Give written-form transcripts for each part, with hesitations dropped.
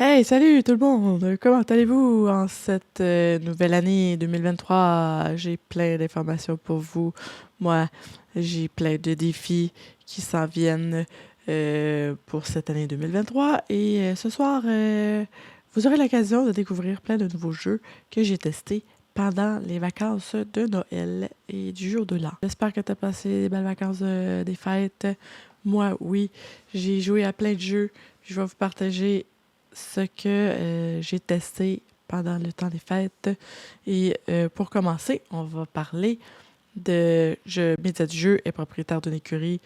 Hey, salut tout le monde! Comment allez-vous en cette nouvelle année 2023? J'ai plein d'informations pour vous. Moi, j'ai plein de défis qui s'en viennent pour cette année 2023. Et ce soir, vous aurez l'occasion de découvrir plein de nouveaux jeux que j'ai testés pendant les vacances de Noël et du jour de l'an. J'espère que tu as passé des belles vacances des fêtes. Moi, oui, j'ai joué à plein de jeux. Je vais vous partager ce que j'ai testé pendant le temps des fêtes. Et pour commencer, on va parler de Média du jeu est propriétaire d'une écurie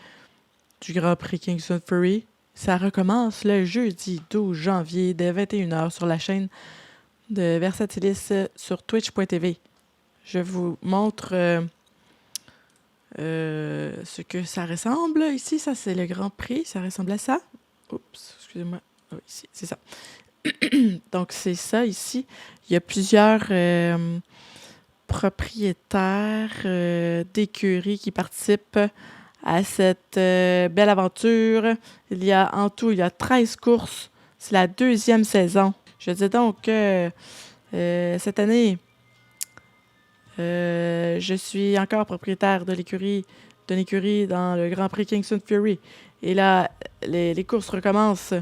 du Grand Prix Kingston Fury. Ça recommence le jeudi 12 janvier dès 21h sur la chaîne de Versatilis sur twitch.tv. Je vous montre ce que ça ressemble. Ici, ça c'est le Grand Prix. Ça ressemble à ça. Oups, excusez-moi. Ah oui, ici, c'est ça. Donc, c'est ça ici. Il y a plusieurs propriétaires d'écuries qui participent à cette belle aventure. Il y a 13 courses. C'est la deuxième saison. Je dis donc que cette année, je suis encore propriétaire d'une écurie dans le Grand Prix Kingston Fury. Et là, les courses recommencent.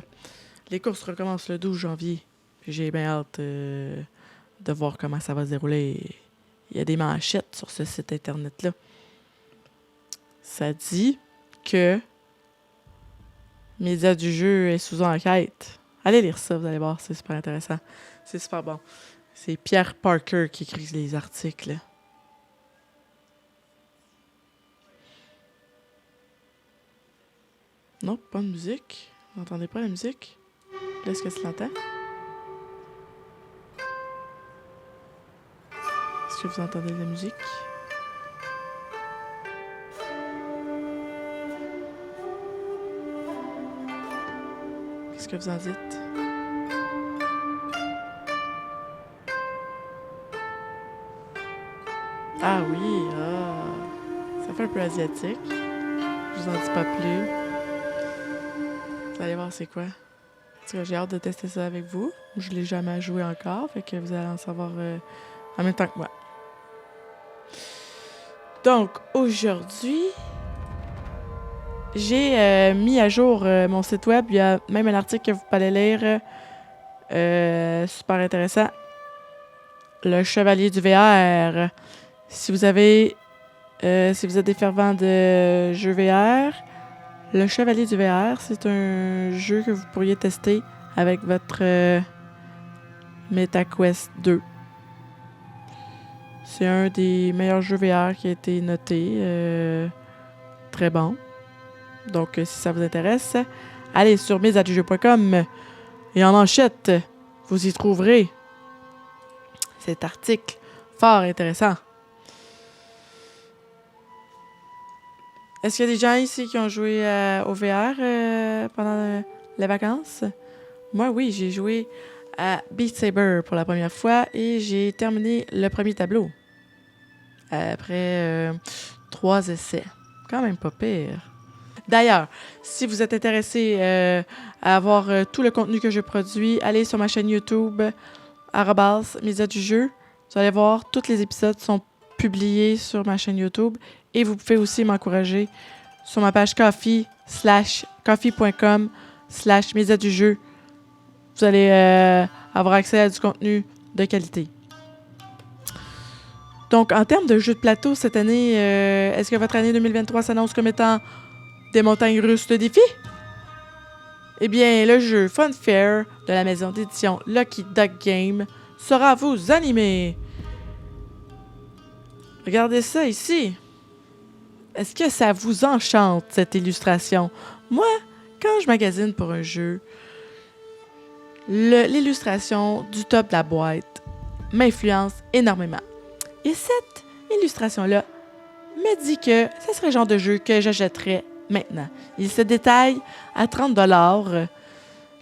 Les courses recommencent le 12 janvier. Puis j'ai bien hâte de voir comment ça va se dérouler. Il y a des manchettes sur ce site internet-là. Ça dit que Média du jeu est sous enquête. Allez lire ça, vous allez voir, c'est super intéressant. C'est super bon. C'est Pierre Parker qui écrit les articles. Non, pas de musique. Vous n'entendez pas la musique? Est-ce que tu l'entends? Est-ce que vous entendez la musique? Qu'est-ce que vous en dites? Ah oui, ça fait un peu asiatique. Je vous en dis pas plus. Vous allez voir c'est quoi. En tout cas, j'ai hâte de tester ça avec vous. Je l'ai jamais joué encore, fait que vous allez en savoir en même temps que moi. Donc, aujourd'hui, j'ai mis à jour mon site web. Il y a même un article que vous pouvez aller lire. Super intéressant. Le Chevalier du VR. Si vous êtes des fervents de jeux VR, le Chevalier du VR, c'est un jeu que vous pourriez tester avec votre MetaQuest 2. C'est un des meilleurs jeux VR qui a été noté. Très bon. Donc, si ça vous intéresse, allez sur mesajujeu.com et en manchette, vous y trouverez cet article fort intéressant. Est-ce qu'il y a des gens ici qui ont joué au VR pendant les vacances? Moi, oui, j'ai joué à Beat Saber pour la première fois et j'ai terminé le premier tableau. Après 3 essais. Quand même pas pire. D'ailleurs, si vous êtes intéressé à avoir tout le contenu que je produis, allez sur ma chaîne YouTube, @Média du jeu. Vous allez voir, tous les épisodes sont publiés sur ma chaîne YouTube. Et vous pouvez aussi m'encourager sur ma page coffee.com/média du jeu. Vous allez avoir accès à du contenu de qualité. Donc, en termes de jeux de plateau cette année, est-ce que votre année 2023 s'annonce comme étant des montagnes russes de défis? Eh bien, le jeu Funfair de la maison d'édition Lucky Duck Game saura vous animer. Regardez ça ici. Est-ce que ça vous enchante, cette illustration? Moi, quand je magasine pour un jeu, l'illustration du top de la boîte m'influence énormément. Et cette illustration-là me dit que ce serait le genre de jeu que j'achèterais maintenant. Il se détaille à 30$.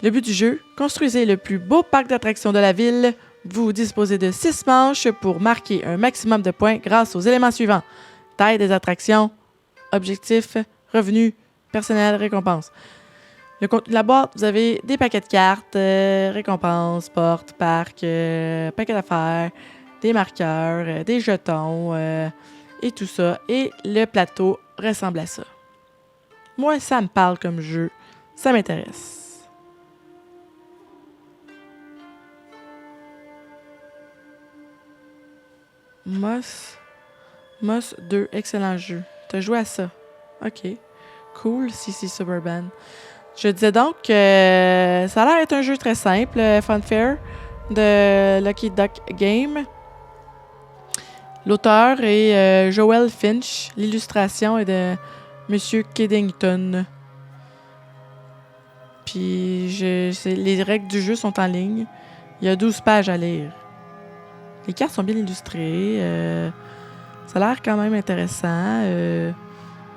Le but du jeu, construisez le plus beau parc d'attractions de la ville. Vous disposez de 6 manches pour marquer un maximum de points grâce aux éléments suivants. Taille des attractions, objectifs, revenus, personnel, récompenses. Le contenu de la boîte, vous avez des paquets de cartes, récompenses, portes, parcs, paquets d'affaires, des marqueurs, des jetons et tout ça. Et le plateau ressemble à ça. Moi, ça me parle comme jeu. Ça m'intéresse. Moss 2, excellent jeu. T'as joué à ça. OK. Cool, CC Suburban. Je disais donc que ça a l'air d'être un jeu très simple, Funfair, de Lucky Duck Game. L'auteur est Joel Finch. L'illustration est de Monsieur Kiddington. Puis les règles du jeu sont en ligne. Il y a 12 pages à lire. Les cartes sont bien illustrées. Ça a l'air quand même intéressant.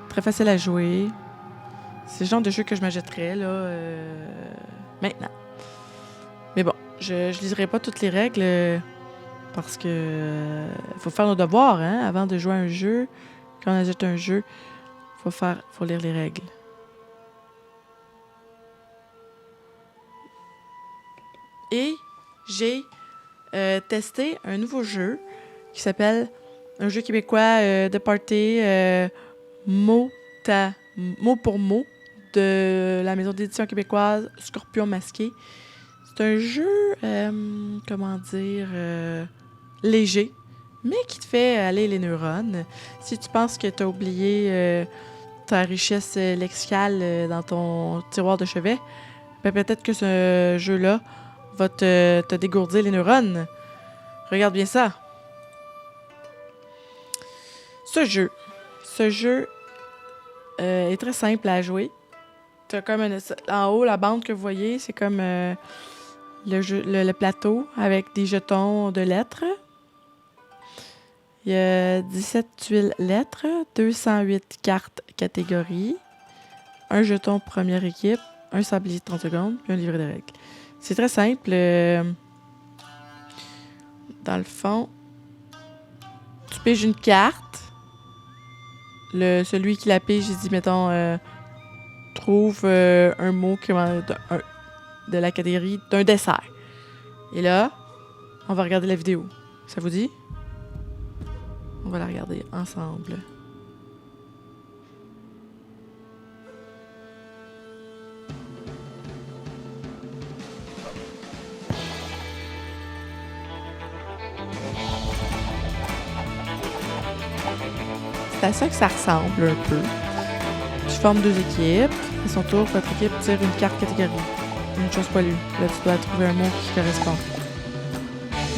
Très facile à jouer. C'est le genre de jeu que je m'achèterais là, maintenant. Mais bon, je liserai pas toutes les règles parce que faut faire nos devoirs hein, avant de jouer à un jeu. Quand on achète un jeu, faut lire les règles. Et j'ai testé un nouveau jeu qui s'appelle un jeu québécois de party mot pour mot de la maison d'édition québécoise Scorpion Masqué. C'est un jeu, léger, mais qui te fait aller les neurones. Si tu penses que tu as oublié ta richesse lexicale dans ton tiroir de chevet, ben peut-être que ce jeu-là va te dégourdir les neurones. Regarde bien ça. Ce jeu est très simple à jouer. T'as comme en haut, la bande que vous voyez, c'est comme le plateau avec des jetons de lettres. Il y a 17 tuiles lettres, 208 cartes catégories, un jeton première équipe, un sablier de 30 secondes, puis un livret de règles. C'est très simple. Dans le fond, tu piges une carte. Celui qui la pige, il dit, mettons, trouve un mot de la catégorie d'un dessert. Et là, on va regarder la vidéo. Ça vous dit? On va la regarder ensemble. C'est à ça que ça ressemble un peu. Tu formes deux équipes. À son tour, votre équipe tire une carte catégorie. Une chose poilue. Là, tu dois trouver un mot qui correspond.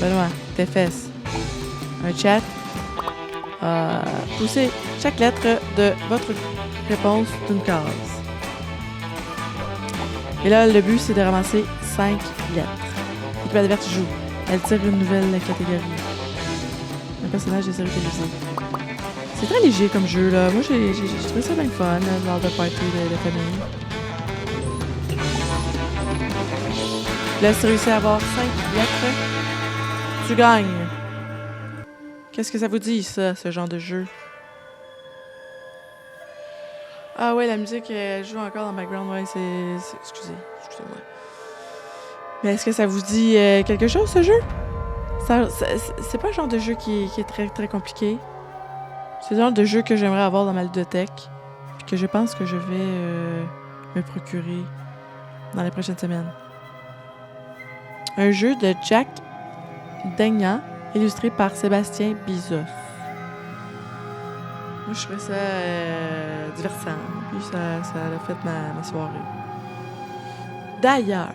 Benoît, tes fesses. Un chat. Poussez chaque lettre de votre réponse d'une case. Et là, le but, c'est de ramasser 5 lettres. L'équipe adverse joue. Elle tire une nouvelle catégorie. Un personnage est série télévisée. C'est très léger comme jeu, là. Moi, j'ai trouvé ça bien fun, lors de party de famille. Là, si tu réussis à avoir 5 lettres, tu gagnes. Qu'est-ce que ça vous dit, ça, ce genre de jeu? Ah ouais, la musique, elle joue encore dans le background. Ouais, excusez-moi. Mais est-ce que ça vous dit quelque chose, ce jeu? C'est pas le genre de jeu qui est très, très compliqué. C'est le genre de jeu que j'aimerais avoir dans ma ludothèque. Puis que je pense que je vais me procurer dans les prochaines semaines. Un jeu de Jack Daignan, illustré par Sébastien Bizos. Moi, je trouvais ça divertissant. Puis ça a fait ma soirée. D'ailleurs,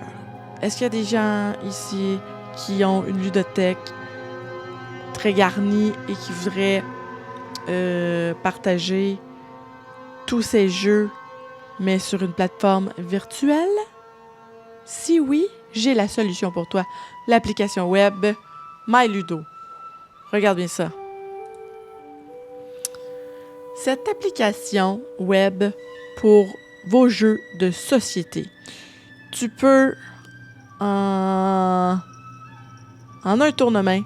est-ce qu'il y a des gens ici qui ont une ludothèque très garnie et qui voudraient partager tous ces jeux, mais sur une plateforme virtuelle? Si oui, j'ai la solution pour toi. L'application web MyLudo. Regarde bien ça. Cette application web pour vos jeux de société. Tu peux, en un tournement,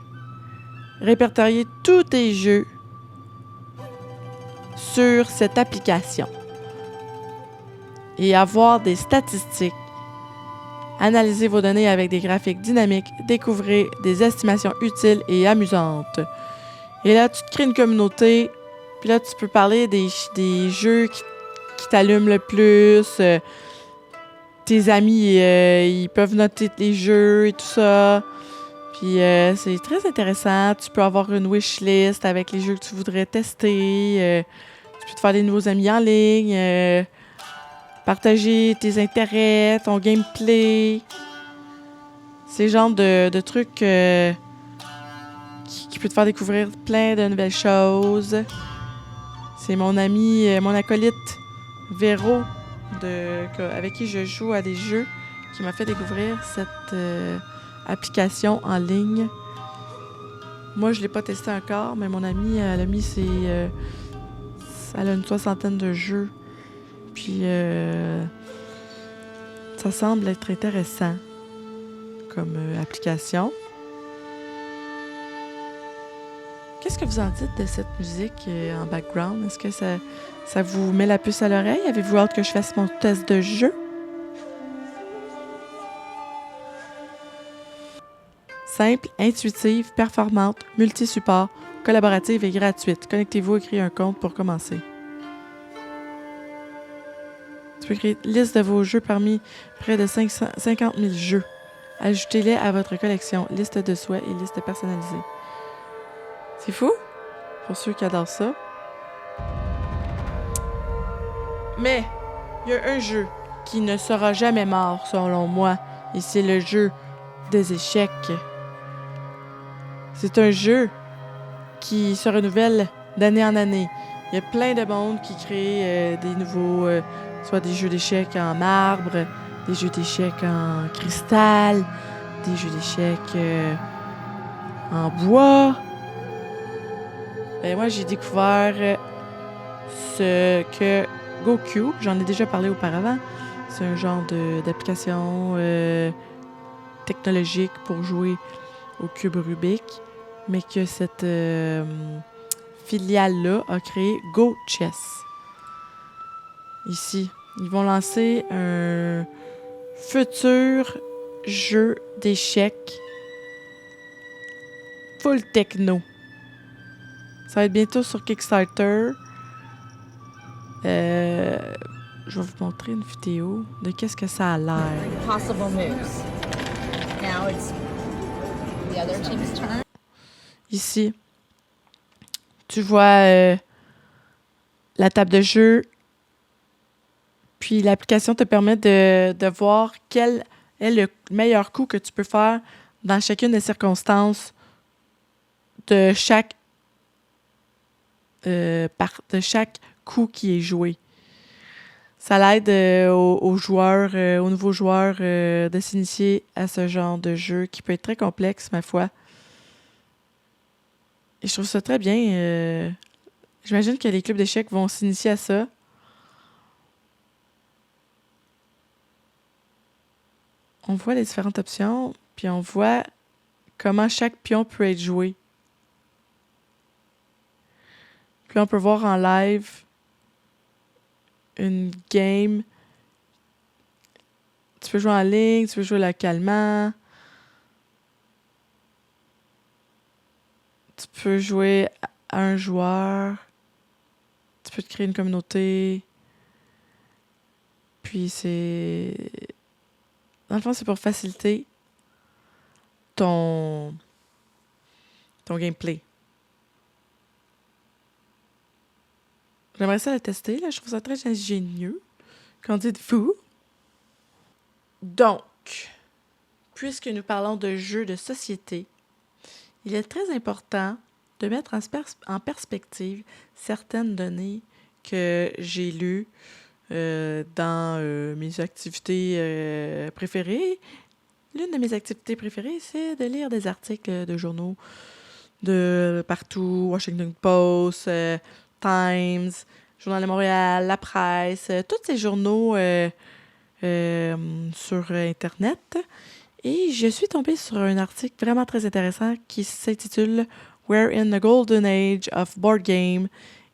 répertorier tous tes jeux sur cette application. et avoir des statistiques. Analysez vos données avec des graphiques dynamiques. Découvrez des estimations utiles et amusantes. Et là, tu te crées une communauté. Puis là, tu peux parler des jeux qui t'allument le plus. Tes amis, ils peuvent noter les jeux et tout ça. Puis c'est très intéressant. Tu peux avoir une wishlist avec les jeux que tu voudrais tester. Tu peux te faire des nouveaux amis en ligne. Partager tes intérêts, ton gameplay. C'est le genre de trucs qui peut te faire découvrir plein de nouvelles choses. C'est mon ami, mon acolyte Véro, avec qui je joue à des jeux, qui m'a fait découvrir cette application en ligne. Moi, je ne l'ai pas testé encore, mais mon amie, elle a mis elle a une 60aine de jeux. Puis, ça semble être intéressant comme application. Qu'est-ce que vous en dites de cette musique en background? Est-ce que ça vous met la puce à l'oreille? Avez-vous hâte que je fasse mon test de jeu? Simple, intuitive, performante, multi-support, collaborative et gratuite. Connectez-vous et créez un compte pour commencer. Tu peux créer une liste de vos jeux parmi près de 50 000 jeux. Ajoutez-les à votre collection. Liste de souhaits et liste personnalisée. C'est fou? Pour ceux qui adorent ça. Mais, il y a un jeu qui ne sera jamais mort, selon moi. Et c'est le jeu des échecs. C'est un jeu qui se renouvelle d'année en année. Il y a plein de monde qui crée des nouveaux... soit des jeux d'échecs en marbre, des jeux d'échecs en cristal, des jeux d'échecs en bois. Ben moi, j'ai découvert ce que GoCube, j'en ai déjà parlé auparavant, c'est un genre d'application technologique pour jouer au cube Rubik, mais que cette filiale-là a créé GoChess. Ici, ils vont lancer un futur jeu d'échecs full techno. Ça va être bientôt sur Kickstarter. Je vais vous montrer une vidéo de qu'est-ce que ça a l'air. Possible moves. Now it's the other team's turn. Ici, tu vois la table de jeu. Puis l'application te permet de voir quel est le meilleur coup que tu peux faire dans chacune des circonstances de chaque coup qui est joué. Ça l'aide aux joueurs, aux nouveaux joueurs de s'initier à ce genre de jeu qui peut être très complexe, ma foi. Et je trouve ça très bien. J'imagine que les clubs d'échecs vont s'initier à ça. On voit les différentes options, puis on voit comment chaque pion peut être joué. Puis on peut voir en live une game. Tu peux jouer en ligne, tu peux jouer localement. Tu peux jouer à un joueur. Tu peux te créer une communauté. Puis c'est... Dans le fond, c'est pour faciliter ton gameplay. J'aimerais ça le tester, là. Je trouve ça très ingénieux. Qu'en dites-vous? Donc, puisque nous parlons de jeux de société, il est très important de mettre en perspective certaines données que j'ai lues dans mes activités préférées. L'une de mes activités préférées, c'est de lire des articles de journaux de partout, Washington Post, Times, Journal de Montréal, La Presse, tous ces journaux sur Internet. Et je suis tombée sur un article vraiment très intéressant qui s'intitule « We're in the golden age of board game.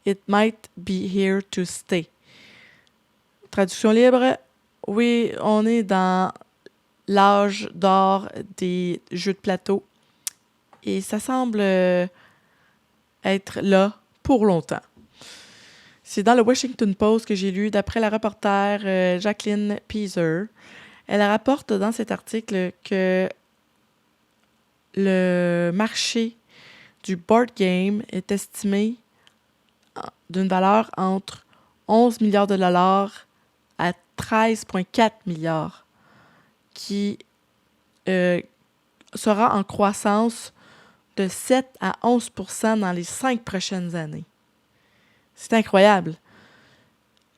It might be here to stay ». traduction libre, oui, on est dans l'âge d'or des jeux de plateau et ça semble être là pour longtemps. C'est dans le Washington Post que j'ai lu, d'après la reporter Jacqueline Peaser. Elle rapporte dans cet article que le marché du board game est estimé d'une valeur entre 11 milliards de dollars à 13,4 milliards, qui sera en croissance de 7 à 11 % dans les 5 prochaines années. C'est incroyable.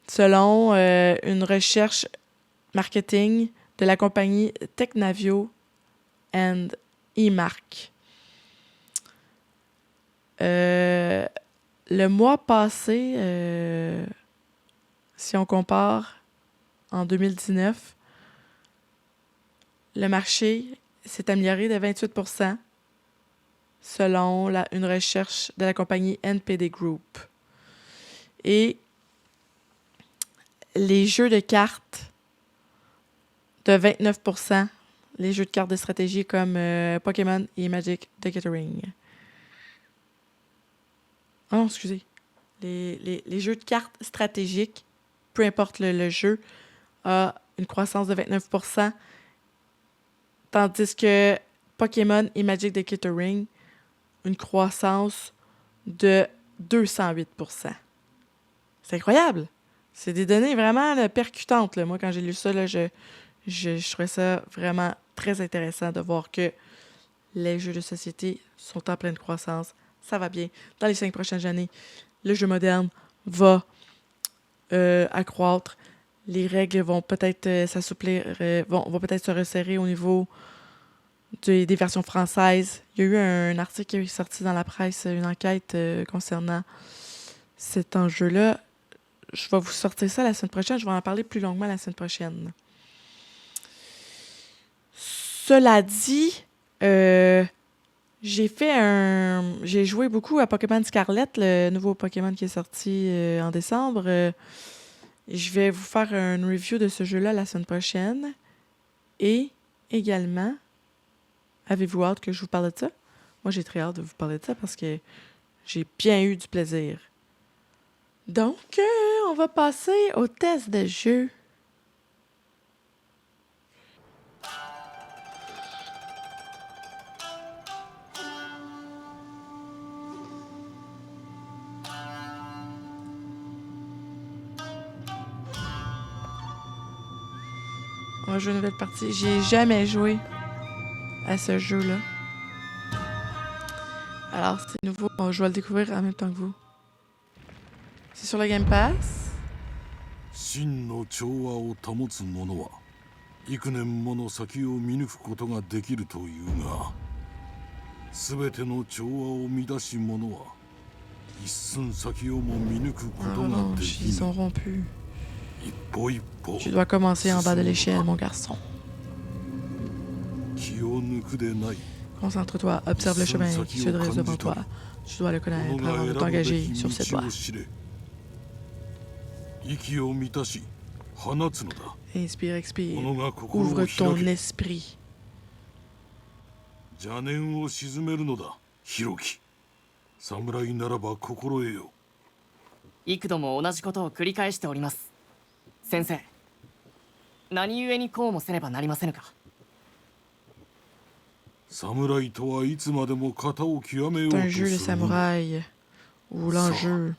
Selon une recherche marketing de la compagnie Technavio and eMark. Le mois passé, si on compare en 2019, le marché s'est amélioré de 28 % selon une recherche de la compagnie NPD Group. Et les jeux de cartes de 29 %, les jeux de cartes de stratégie comme Pokémon et Magic the Gathering. Ah non, excusez. Les jeux de cartes stratégiques, peu importe le jeu, a une croissance de 29 %, tandis que Pokémon et Magic the Gathering, une croissance de 208 %. C'est incroyable! C'est des données vraiment là, percutantes. Là. Moi, quand j'ai lu ça, là, je trouvais ça vraiment très intéressant de voir que les jeux de société sont en pleine croissance. Ça va bien. Dans les 5 prochaines années, le jeu moderne va accroître. Les règles vont peut-être s'assouplir, vont peut-être se resserrer au niveau des versions françaises. Il y a eu un article qui est sorti dans la presse, une enquête concernant cet enjeu-là. Je vais vous sortir ça la semaine prochaine. Je vais en parler plus longuement la semaine prochaine. Cela dit, j'ai joué beaucoup à Pokémon Scarlet, le nouveau Pokémon qui est sorti en décembre. Je vais vous faire une review de ce jeu-là la semaine prochaine. Et également, avez-vous hâte que je vous parle de ça? Moi, j'ai très hâte de vous parler de ça parce que j'ai bien eu du plaisir. Donc, on va passer au test de jeu. On va jouer une nouvelle partie. J'ai jamais joué à ce jeu-là. Alors, c'est nouveau. Je vais le découvrir en même temps que vous. C'est sur le Game Pass. 真の調和を保つ者は幾年もの先を見抜くことができるというが、全ての調和を乱し者は一寸先をも見抜くことができ Ils ぬ。 ont rompu. 一歩一歩 Tu dois commencer en bas de l'échelle, mon garçon. 気を抜くでない。 Concentre-toi, observe le chemin qui se dresse devant toi. Tu dois le connaître avant de t'engager sur cette voie. 息を満たし放つのだ。 Inspire, expire. 己が心を Ouvre 開 ton け。 esprit. 邪念を鎮めるのだ、弘樹。侍ならば心得よ。 幾度も同じことを繰り返しております。先生、何故にこうもせねばなりませぬか。侍とはいつまでも型を極めよう C'est と un jeu de するもの。 samouraï. Ou l'enjeu.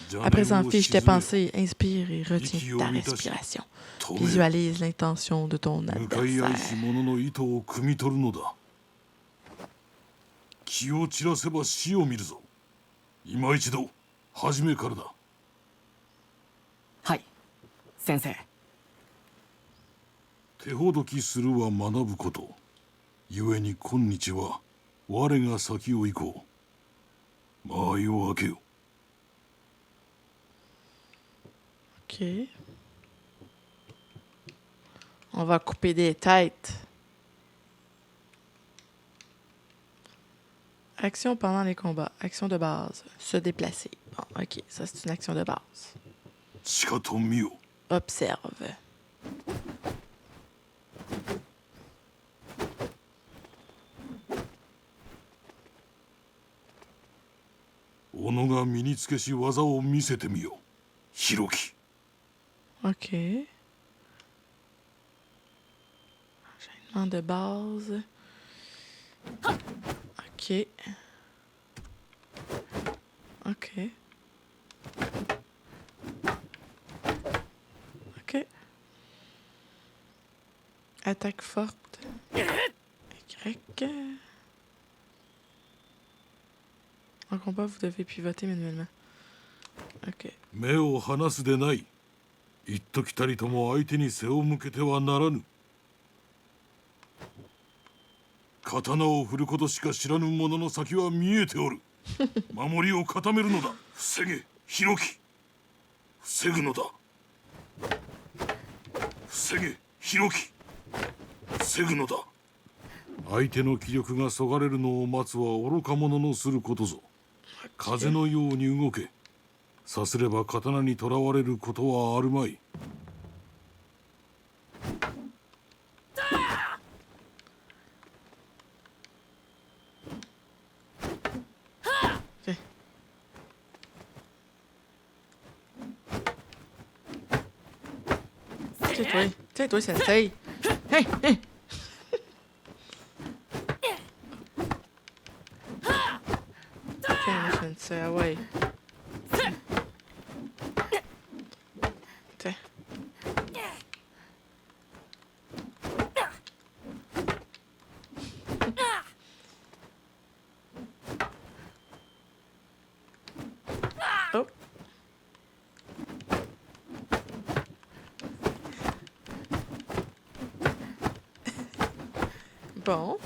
邪 À présent, 念を fiche 鎮 tes め、 pensées, inspire et retiens ta respiration. 止め、 Visualise l'intention de ton 向かい合いし adversaire. 者の意図を汲み取るのだ。気を散らせば死を見るぞ。今一度、初めからだ。はい、先生。手ほどきするは学ぶこと。故に今日は我が先を行こう。間合いを開けよ。 OK. On va couper des têtes. Action pendant les combats. Action de base. Se déplacer. Bon, OK. Ça, c'est une action de base. しかと見よ。observe. Onoが身につけし技を見せてみよ。ひろき。OK. Enchaînement de base. OK. OK. OK. Attaque forte. Y. En combat, vous devez pivoter manuellement. OK. 目を離すでない。一時たりとも相手に背を向けてはならぬ。刀を振ることしか知らぬ者の先は見えておる。守りを固めるのだ。防げ、ひろき。防ぐのだ。防げ、ひろき。防ぐのだ。相手の気力がそがれるのを待つは愚か者のすることぞ。風のように動け。さすれば刀にとらわれることはあるまい。Tiens-toi, sensei. Hey, hey. Tiens, sensei, ah ouais. Tiens. Oh. Bon.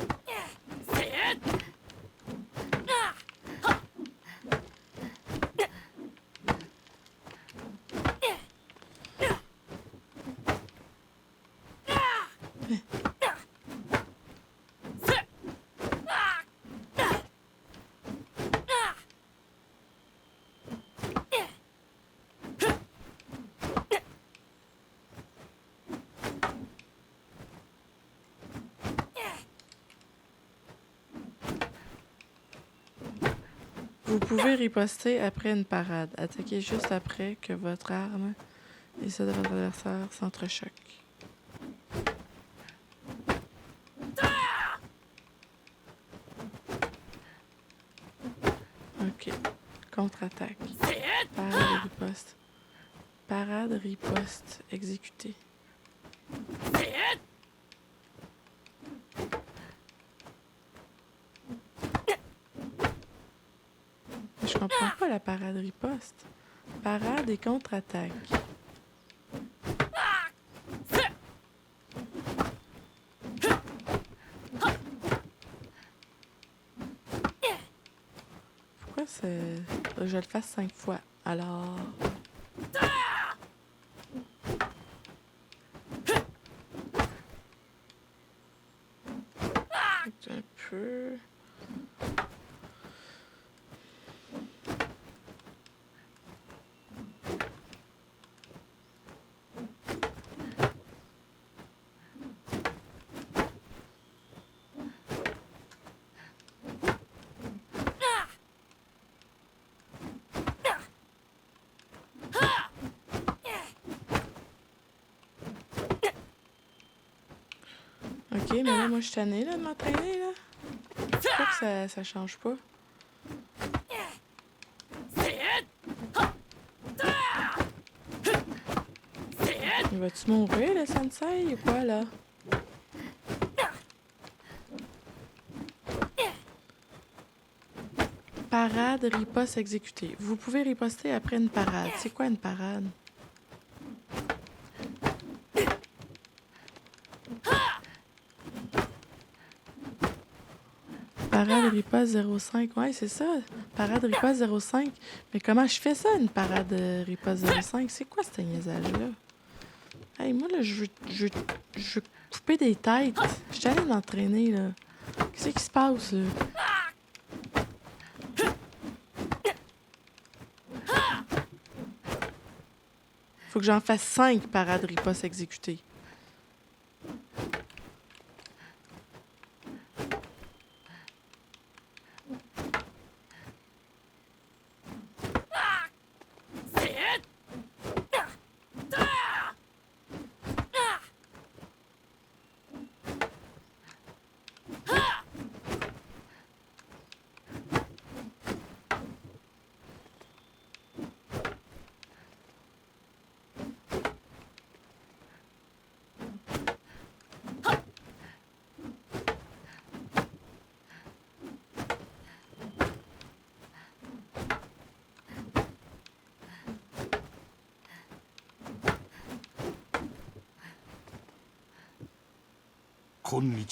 Vous pouvez riposter après une parade. Attaquez juste après que votre arme et celle de votre adversaire s'entrechoquent. Ok. Contre-attaque. Parade, riposte. Parade, riposte. Exécuter. Je comprends pas la parade riposte. Parade et contre-attaque. Pourquoi c'est... Je le fasse 5 fois. Alors... Un peu... Ok, mais là, moi, je suis tannée là, de m'entraîner, là. Pourquoi que ça change pas? Il va-tu mourir, le sensei, ou quoi, là? Parade, riposte exécutée. Vous pouvez riposter après une parade. C'est quoi une parade? Parade riposte 05. Ouais, c'est ça. Parade riposte 05. Mais comment je fais ça, une parade riposte 05? C'est quoi ce niaisage-là? Hey, moi, là, je veux couper des têtes. Je suis allée m'entraîner, là. Qu'est-ce qui se passe, là? Faut que j'en fasse 5 parades ripostes exécutées.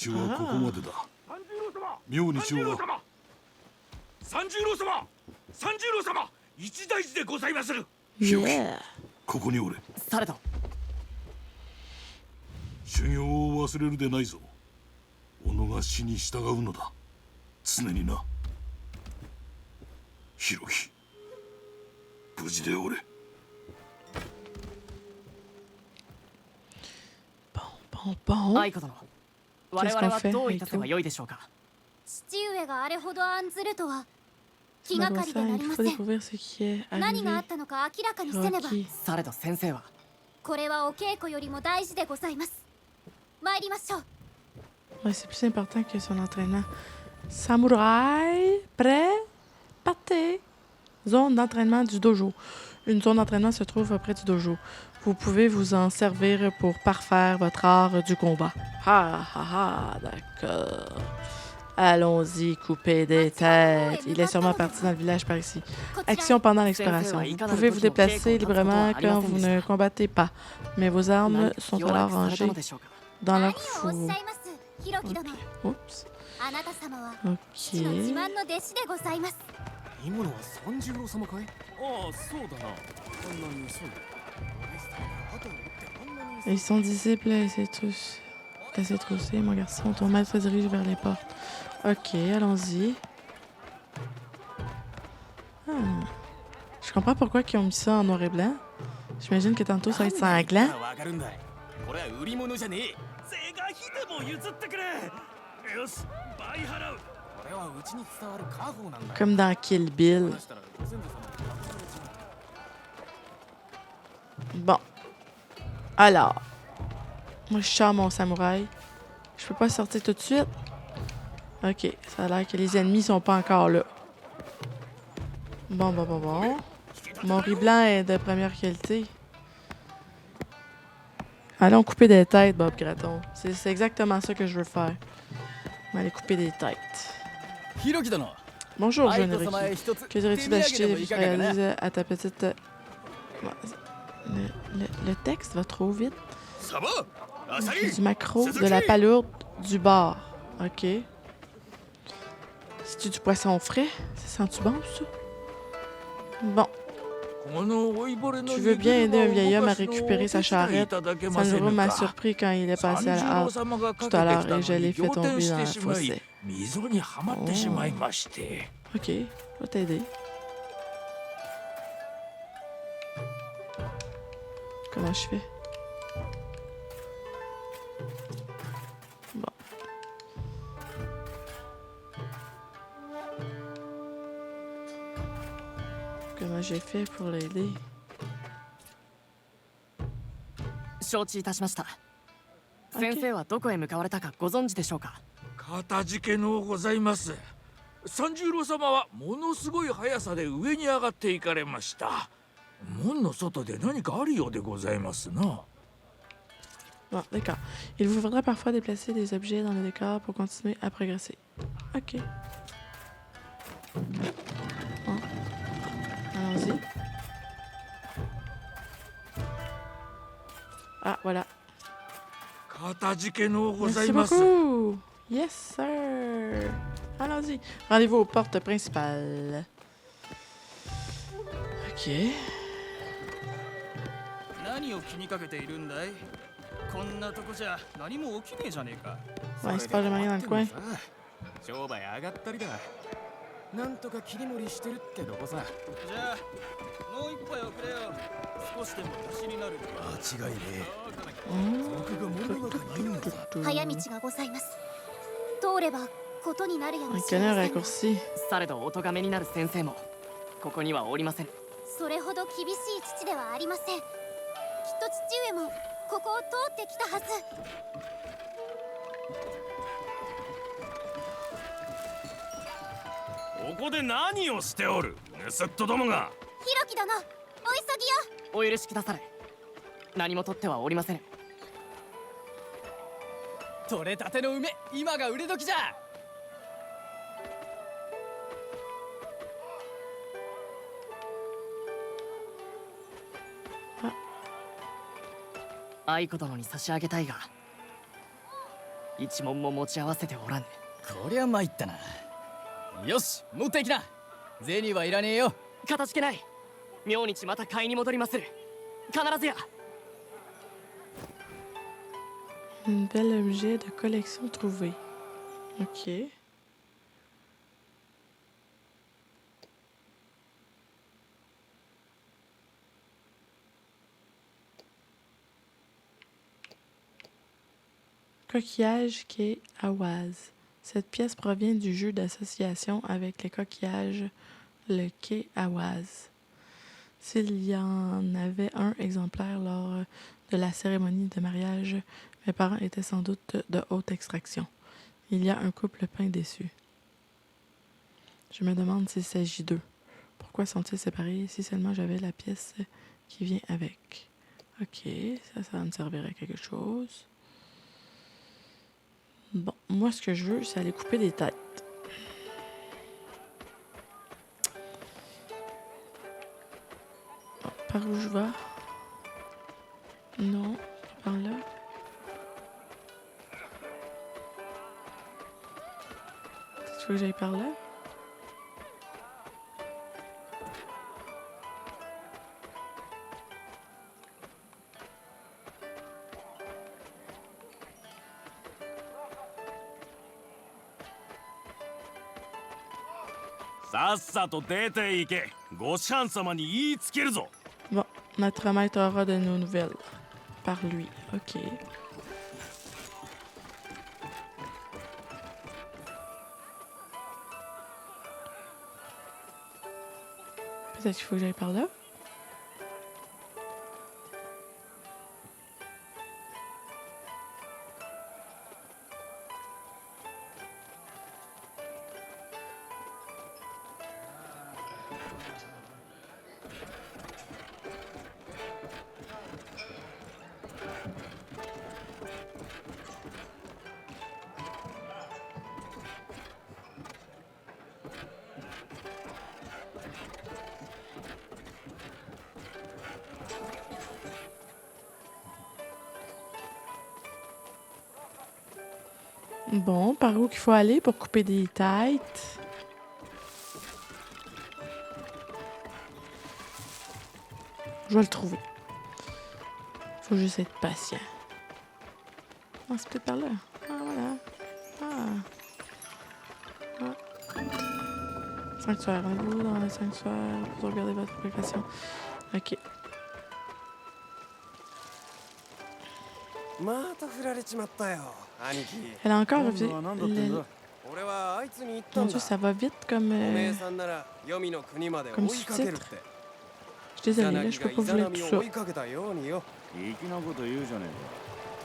今日はここまでだ。明日は三十郎様、三十郎様、一大事でございまする。日置 Yeah. ここにおれ。されど修行を忘れるでないぞ。己が死に従うのだ。常にな。ひろき、無事でおれ。Bon, bon. 愛子殿、我々はどういたせばよいでしょうか。父上があれほど案ずるとは気がかりで Malgré な ça, り il ま faut せん。 découvrir ce qui est 何があ arrivé. ったのか明らかにせねば。 Hiroki. されど先生はこれはお稽古よりも大事でございます。参りましょう。 Ouais, c'est plus important que son entraînement. Samouraï, prêt, partez. Zone d'entraînement du dojo. Une zone d'entraînement se trouve près du dojo. Vous pouvez vous en servir pour parfaire votre art du combat. Ah, ah, ah, d'accord. Allons-y, couper des têtes. Il est sûrement parti dans le village par ici. こちらへ Action pendant l'exploration. Vous pouvez vous déplacer librement quand vous ne combattez pas, mais vos 何 armes か sont 要 alors 約された rangées のでしょうか。 dans 何を leur おっ four. しゃいますひろき殿。 Oups. あなた様は父の Ok. 自慢の弟子でございます。今のは三十郎様かい？ああ、そうだな。あんなにそう。 Ils sont disciples, laissez trousser, mon garçon. Ton maître se dirige vers les portes. Ok, allons-y. Ah. Je comprends pourquoi ils ont mis ça en noir et blanc. J'imagine que tantôt ça va être sanglant. わかるんだい。これは売り物じゃねえ。是が非でも譲ってくれ。よし、倍払う。これはうちに伝わる家宝なんだ。 Comme dans Kill Bill. 話したらご先祖様に託されちまう。 Bon. Alors. Moi, je charme mon samouraï. Je peux pas sortir tout de suite. Ok, ça a l'air que les ennemis sont pas encore là. Bon. Mon riz blanc est de première qualité. Allons couper des têtes, Bob Graton. C'est exactement ça que je veux faire. On va aller couper des têtes. ひろき殿。 Bonjour, 愛 jeune 子様へ Ruki. 一つ Que dirais-tu 手土産 d'acheter でも des いかがかな。 friandises à ta petite... Le texte va trop vite. サバ、アサリ。 Du macro, de la palourde, du bar. Ok. C'est-tu du poisson frais? Ça sent-tu bon, ça? Bon. Tu veux bien aider un vieil homme à récupérer sa charrette? Sanjuro m'a surpris quand il est passé à la halte tout à l'heure et je l'ai fait tomber dans le fossé. Ok, je vais t'aider. Comment je fais? Bon. Comment j'ai fait pour l'aider? 承知いたしました。先生はどこへ向かわれたかご存知でしょうか。かたじけのうございます。三十郎様はものすごい速さで上に上がっていかれました。門の外で何かあるようでございますな。 Bon, d'accord. Il vous faudra parfois déplacer des objets dans le décor pour continuer à progresser. Ok. Bon. Allons-y. Ah, voilà. かたじけのうござ Merci います。 beaucoup. Yes, sir. Allons-y. Rendez-vous aux portes principales. Ok. 何を気にかけているんだい？こんなとこじゃ何も起きねえじゃねえか。 Ouais, il se passe de rien dans le coin. 商売上がったりだ。なんとか切り盛りしてるってとこさ。じゃあもう一杯おくれよ。少しでも足しになる。間違いねえ。僕が物の中にいるんだ。早道がございます。通ればことになるやも Un しれ canard ませんが raccourci. されどお咎めになる先生もここにはおりません。それほど厳しい父ではありません。きっと父上もここを通ってきたはず。ここで何をしておる、盗っ人どもが。ひろき殿、お急ぎを。お許しくだされ。何も取ってはおりません。取れたての梅、今が売れ時じゃ。愛子殿に差し上げたいが一文も持ち合わせておらぬ。こりゃ参ったな。よし、持っていきな。銭はいらねえよ。かたじけない。明日また買いに戻りまする。必ずや。 Un bel objet de collection trouvé. Ok. Coquillage quai Awaz. Cette pièce provient du jeu d'association avec les coquillages, le quai Awaz. S'il y en avait un exemplaire lors de la cérémonie de mariage, mes parents étaient sans doute de haute extraction. Il y a un couple peint déçu. Je me demande s'il s'agit d'eux. Pourquoi sont-ils séparés si seulement j'avais la pièce qui vient avec? Ok, ça va me servir à quelque chose. Bon, moi ce que je veux, c'est aller couper des têtes. Bon, par où je vais? Non, par là. Tu veux que j'aille par là? Ça, さっさと出て行け。ご師範様に言いつけるぞ。 Bon, notre maître aura de nos nouvelles. Par lui, ok. Peut-être qu'il faut que j'aille par là. Bon, par où qu'il faut aller pour couper des têtes? Je vais le trouver. Faut juste être patient. Ah, c'est peut-être par là. Ah, voilà. Sanctuaire. Rendez-vous dans le sanctuaire pour regarder votre progression. Ok. また振られちまったよ、兄貴。 Elle a encore 今度は何だってんだ。俺はあいつに言ったん Mon だ。 Dieu, ça va vite comme. おめえさんなら黄泉の国まで追いかけるって。 Je suis désolée, là, je peux pas vous lire tout ça. 追いかけたようによ。粋なこと言うじゃね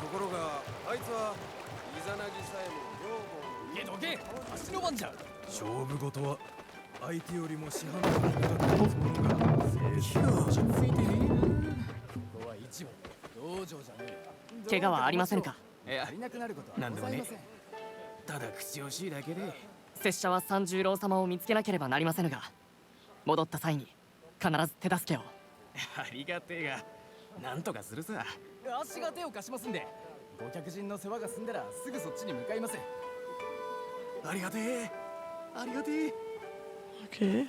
ところがあいつはイザナギさえもけどけ、足の番じゃ。勝負事は相手よりも師範の方だったものが。落ち着いてねえな。ここは一応道場じゃねえ。 怪我はありませんか？え。いや、足りなくなることはなんでもねございません。ただ口惜しいだけで。拙者は三十郎様を見つけなければなりませぬが、戻った際に必ず手助けを。ありがてえが、なんとかするさ。足が手を貸しますんで、ご客人の世話が済んだらすぐそっちに向かいます。ありがてえ。ありがてえ。 Ok.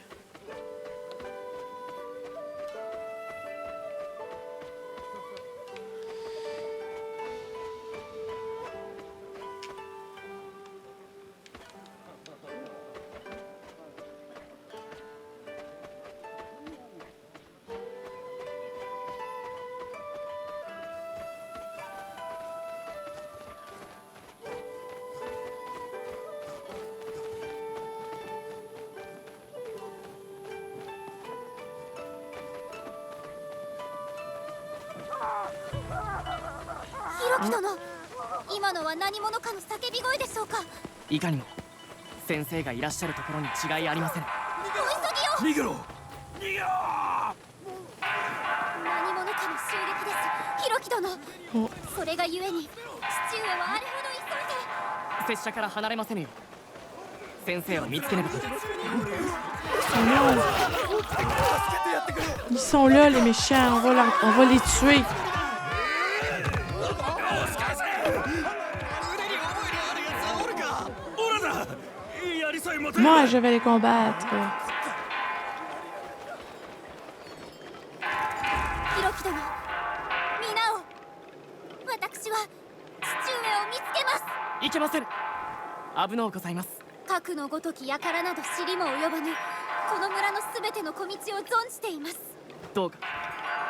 ひろき殿、今のは何者かの叫び声でしょうか。いかにも先生がいらっしゃるところに違いありません。お急ぎを。逃げろ逃げろ。何者かの襲撃です、ひろき殿。おそれがゆえに父上はあれほど急いで。拙者から離れませぬよ。先生を見つけねば。Ils sont là, les méchants. On va les tuer. Moi, je vais les combattre. ひろき殿、皆を。私は父上を見つけます。いけませぬ。危のうございます。核のごとき輩など知りも及ばぬこの村のすべての小道を存じています。どうか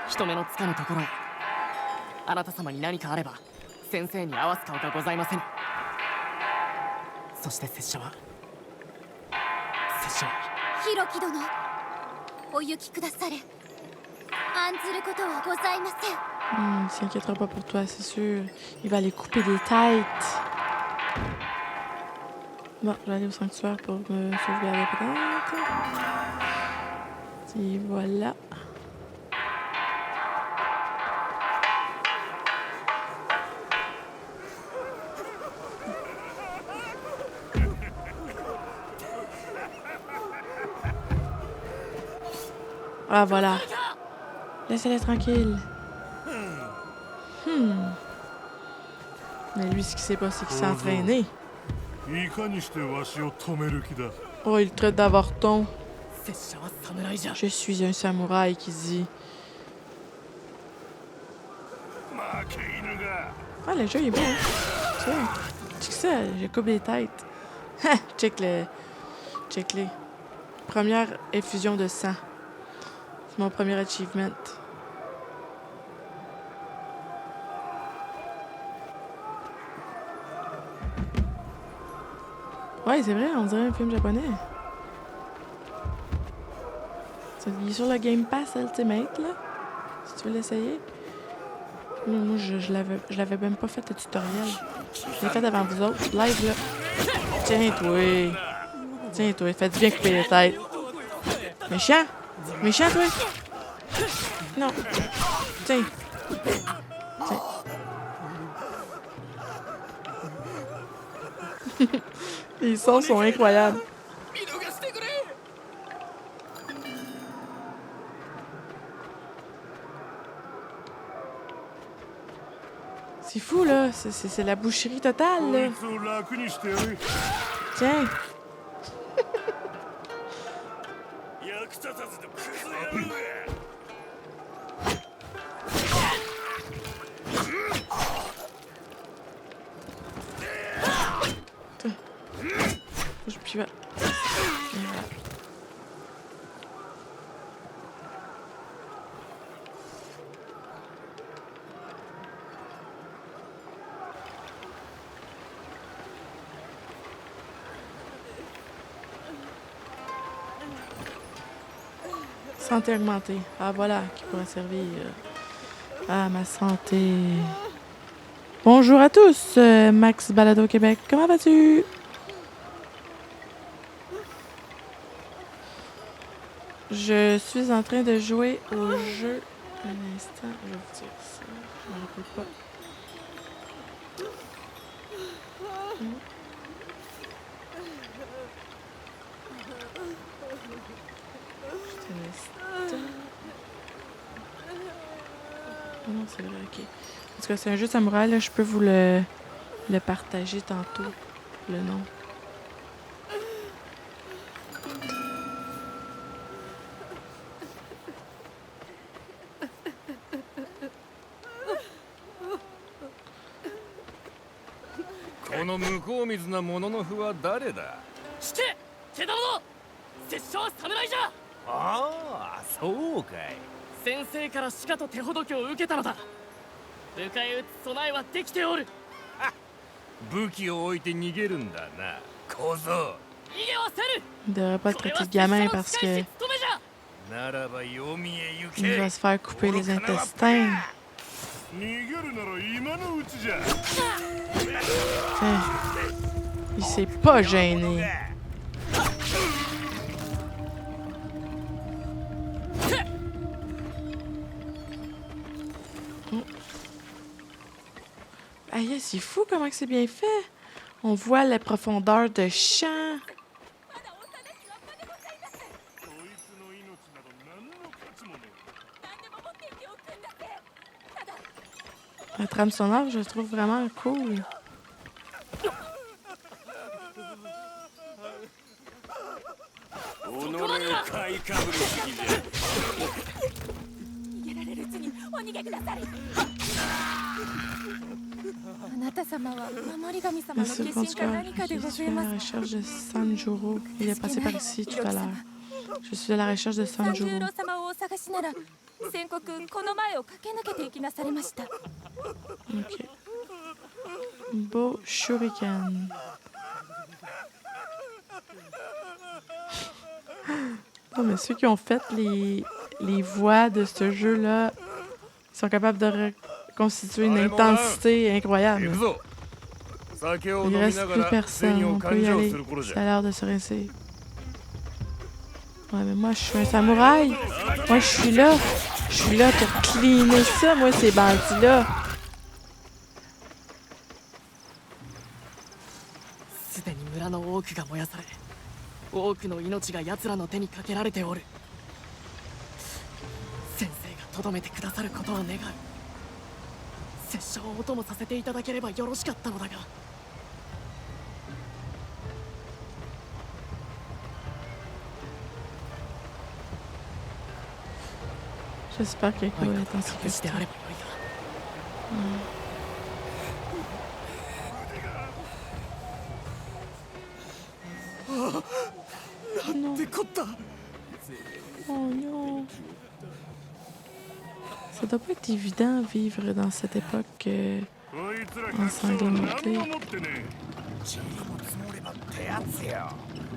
人目のつかぬところへ。あなた様に何かあれば先生に合わす顔がございません。そして拙者はひろき殿、お行きくだされ。案ずることはございません。Il s'inquiétera pas pour toi, c'est sûr. Il va aller couper des têtes. Bon, je vais aller au sanctuaire pour me sauvegarder peut-être. Et voilà. Ah, voilà. Laissez-les tranquilles. Mais lui, ce qu'il sait pas, c'est qu'il s'est entraîné. いかにしてわしを止める気だ。 Oh, il traite d'avorton. 拙者は侍じゃ。 Je suis un samouraï qui dit. 負け犬が。 Ah, le jeu il est beau. Hein? Tu vois? Check ça, je coupe des têtes. Check le. Check les. Première effusion de sang. C'est mon premier achievement. Ouais, c'est vrai, on dirait un film japonais. Il est sur le Game Pass Ultimate, là. Si tu veux l'essayer. Moi, je l'avais même pas fait le tutoriel. Je l'ai fait devant vous autres. Live, là. Tiens-toi. Tiens-toi. Fais du bien couper les têtes. Méchant. Méchant, toi. Non. Tiens. Tiens. Les sons sont incroyables. C'est fou, là. C'est la boucherie totale, là. Tiens. Je puis... Santé augmentée. Ah voilà, qui pourra servir à ma santé. Bonjour à tous, Max Balado Québec. Comment vas-tu? Je suis en train de jouer au jeu. Un instant, je vais vous dire ça. Je ne me rappelle pas. Juste un instant. Oh non, c'est vrai, ok. En tout cas, c'est un jeu samouraï, là. Je peux vous le partager tantôt, le nom. Ah, そうかい。先生からしかと手ほどきを受けたのだ。迎え撃つ備えはできておる。武器を置いて逃げるんだな、小僧。逃げはせる。 Il devrait pas traiter de gamin parce que ならば読みへ行 il け。 va se faire couper les intestins. Tiens. Il s'est pas gêné. Oh. Aïe, c'est fou comment que c'est bien fait. On voit la profondeur de champ. La trame sonore, je la trouve vraiment cool. Merci François. Je suis à la recherche de Sanjuro. Il est passé par ici tout à l'heure. Je suis à la recherche de Sanjuro. 様をお探しなら宣告この前を駆け抜けていきなされました Ok. Beau shuriken. Non, mais ceux qui ont fait les voix de ce jeu-là, ils sont capables de reconstituer une intensité incroyable. Il reste plus personne. On peut y aller. Ça a l'air de se rincer. Ouais, mais moi, je suis un samouraï. Moi, je suis là. Je suis là pour cleaner ça, moi, ces bandits-là. すでに村の多くが燃やされ、多くの命が奴らの手にかけられておる。先生がとどめてくださることを願う。拙者をお供させていただければよろしかったのだが。J'espère que Eko est en sécurité. Non. Oh non. Ça doit pas être évident vivre dans cette époque ensanglantée.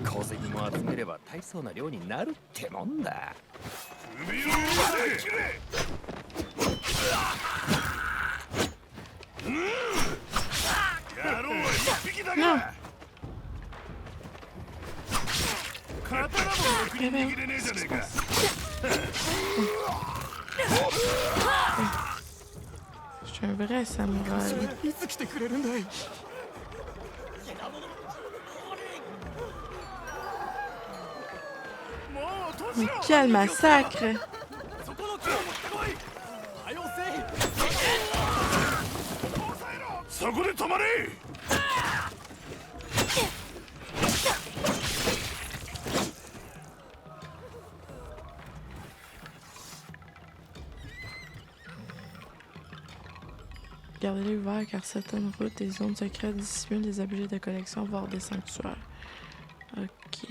鉱石も集めれば大層な量になるってもんだ。Je suis un vrai samouraï. Mais quel massacre! Gardez-les ouverts car certaines routes et zones secrètes dissimulent des objets de collection, voire des sanctuaires. Ok.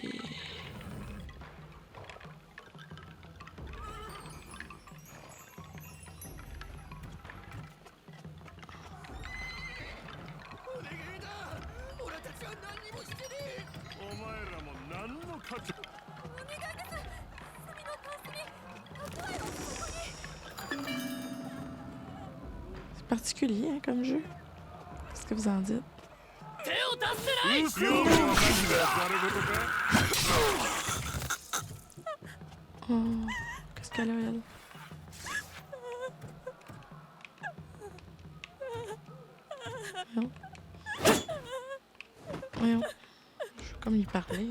C'est particulier hein, comme jeu. Qu'est-ce que vous en dites? Oh, qu'est-ce qu'elle a, elle? Voyons. Voyons. Je veux comme lui parler.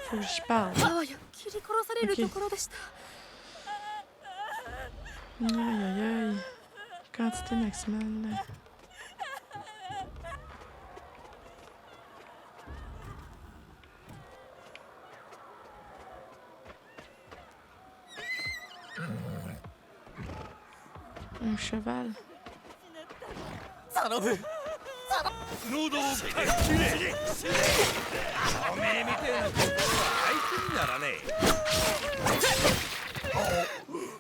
Faut que j'y parle. Ok. Aïe aïe aïe. Quantité maximale. Un cheval. 喉をかき切れ。おめえみてえなことは相手にならね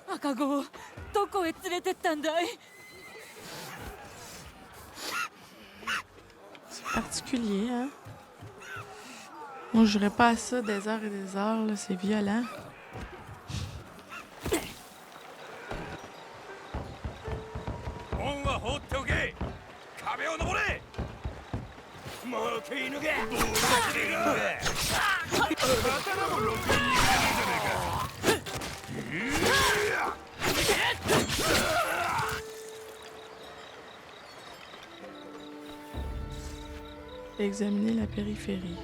え。赤子をどこへ連れてったんだい C'est particulier, hein? Moi, je jouerais pas à ça des heures et des heures, là. C'est violent. Examiner la périphérie.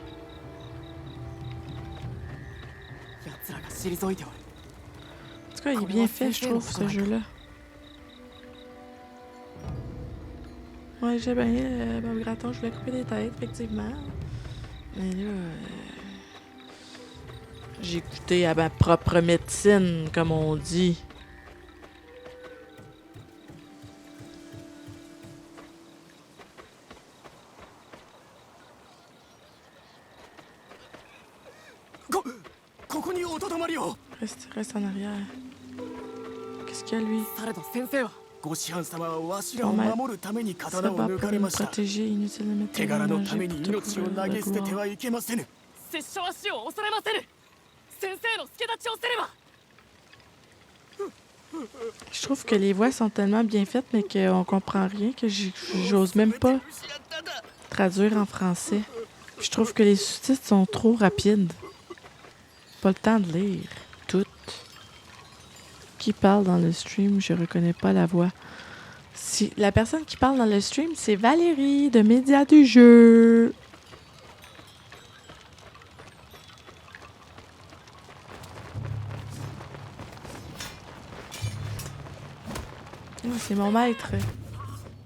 奴らが退いておる。 En tout cas, il est bien fait, je trouve, ce jeu-là. Ouais, j'ai bien Bob Graton, je voulais couper des têtes, effectivement. Mais là, j'ai goûté à ma propre médecine, comme on dit. Reste en arrière. Qu'est-ce qu'il y a, lui? されど先生は ご師範様はわしら On を m'a 守るために se 刀を bat 抜 pour かれ me ました。 protéger, inutile de mettre 手柄のため danger に plutôt 命を que 投 le げ捨てて gloire. はいけませぬ。拙者は死を恐れませぬ。先生の助太刀をせねば。 Je trouve que les voix sont tellement bien faites, mais qu'on comprend rien, que j'ose même pas traduire en français. Je trouve que les sous-titres sont trop rapides. Pas le temps de lire tout. Qui parle dans le stream? Je reconnais pas la voix. Si la personne qui parle dans le stream, c'est Valérie de Média du Jeu. Oh, c'est mon maître.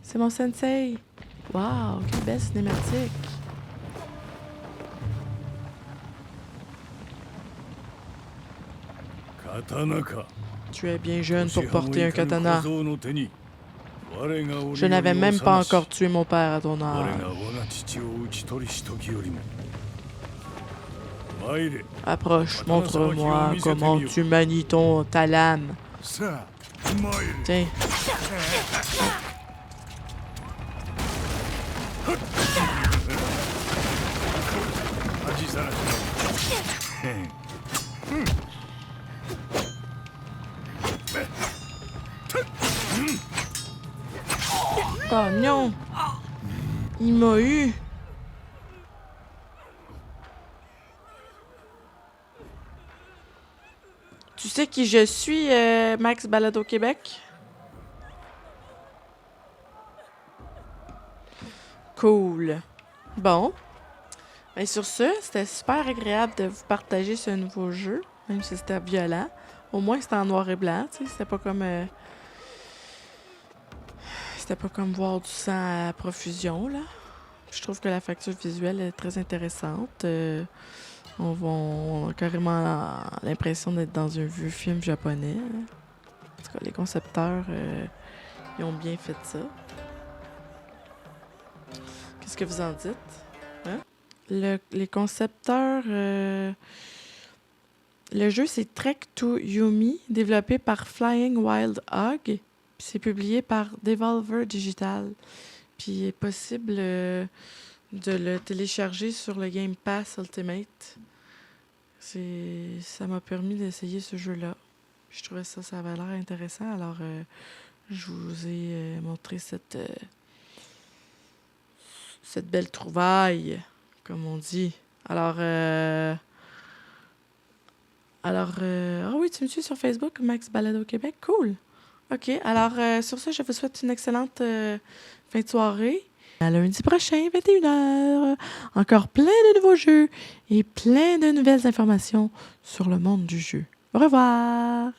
C'est mon sensei. Wow, quelle belle cinématique. Tu es bien jeune pour porter un katana. Je n'avais même pas encore tué mon père à ton âge. Approche, montre-moi comment tu manies ta lame. Tiens. Oh non! Il m'a eu! Tu sais qui je suis, Max Balado Québec? Cool. Bon. Et sur ce, c'était super agréable de vous partager ce nouveau jeu, même si c'était violent. Au moins, c'était en noir et blanc, tu sais, c'était pas comme... C'était pas comme voir du sang à profusion, là. Je trouve que la facture visuelle est très intéressante. On a carrément l'impression d'être dans un vieux film japonais. En tout cas, les concepteurs, ils ont bien fait ça. Qu'est-ce que vous en dites? Hein? Les concepteurs... Le jeu, c'est Trek to Yomi, développé par Flying Wild Hog. C'est publié par Devolver Digital. Puis il est possible de le télécharger sur le Game Pass Ultimate. Ça m'a permis d'essayer ce jeu-là. Je trouvais ça avait l'air intéressant. Alors, je vous ai montré cette belle trouvaille, comme on dit. Alors, oui, tu me suis sur Facebook, Max Balado Québec. Cool. OK. Alors, sur ça, je vous souhaite une excellente fin de soirée. À lundi prochain, 21h. Encore plein de nouveaux jeux et plein de nouvelles informations sur le monde du jeu. Au revoir!